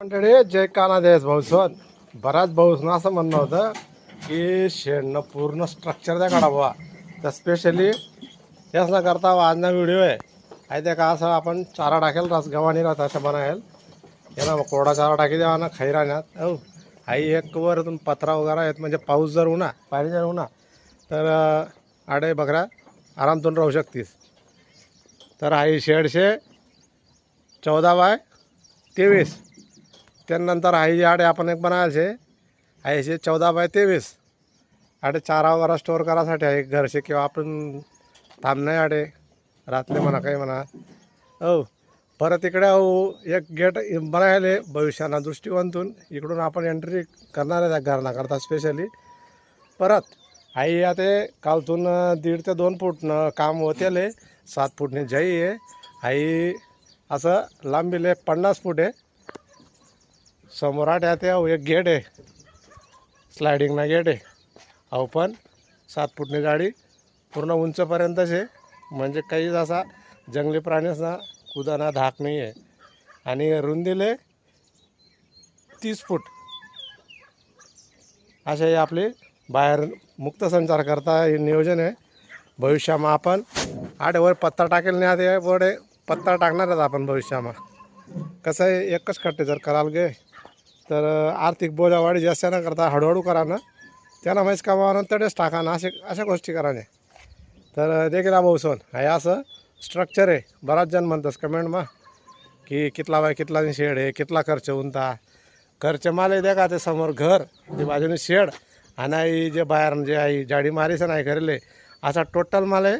मंडळी जय कानादेस भाऊसोन. बराच भाऊसनं असं म्हणणं होतं की शेडनं पूर्ण स्ट्रक्चर द्या काढावा. तर स्पेशली तेच न करता आजना व्हिडिओ आहे ते का असं आपण चारा टाकेल रस गव्हाणी राहत असं बनायला याला कोरडा चारा टाकी द्यावा ना खाई राहण्यात. हो आई एक वरतून पत्रा वगैरे आहेत म्हणजे पाऊस जर उन्हा पाणी जर उन्हा तर आडे बकऱ्या आरामतून राहू शकतीस. तर आई शेडशे 14x23. त्यानंतर आई आडे आपण एक बनायचे आईशे 14x23 आडे चारा वगैरे स्टोअर करायसाठी आहे घरचे किंवा आपण थांबणे आडे रातले म्हणा काही म्हणा. हो परत इकडे एक गेट बनायले भविष्याना दृष्टिकोनातून इकडून आपण एंट्री करणार आहे त्या घराना करता स्पेशली. परत आई आता कालतून 1.5 ते 2 फूटनं काम होतेले 7 फूटने जाई आहे. आई असं लांबीले 50 फूट आहे. समोर आट्यात एक गेट आहे स्लायडिंगना गेट आहे. अहो पण 7 फूटनी गाडी पूर्ण उंचपर्यंतच म्हणजे काहीच असा जंगली प्राणीसना कुदाना धाक नाही आहे. आणि रुंदीले 30 फूट असे आपली बाहेर मुक्त संचार करता हे नियोजन आहे. भविष्यामा आपण आडेवर पत्ता टाकेल नाही आधी पुढे पत्ता टाकणार आहेत आपण भविष्यामा. कसं आहे एकच खट्टे जर कराल गे तर आर्थिक बोजावाढी जास्त न करता हळूहळू करा ना त्यांना माहीत कामावर तडेच टाका ना अशा गोष्टी करा नाही. तर देखील भाऊसोन हे असं स्ट्रक्चर आहे. बराच जण म्हणतात कमेंटमा की कितला बाय कितला शेड आहे कितला खर्च उंता खर्च माले दे का ते समोर घर ते बाजूने शेड आणि जे बाहेर जे आहे जाडी मारीचं नाही करेले असा टोटल माले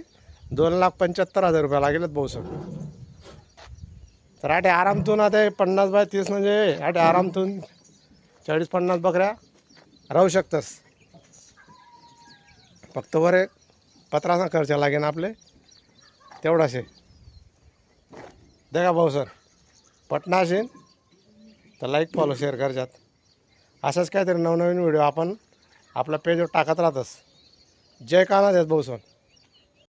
2,75,000 रुपये लागेलच भाऊसोन. तर आठे आरामतून आता 50x30 म्हणजे आठे आरामतून 40-50 बकऱ्या राहू शकतस. फक्त वर एक पत्राचा खर्च लागेल आपले तेवढाच आहे. देखा भाऊ सर पटना असेल तर लाईक फॉलो शेअर करतात. असंच काहीतरी नवनवीन व्हिडिओ आपण आपल्या पेजवर टाकत राहतस. जय कानादेस भाऊ सर.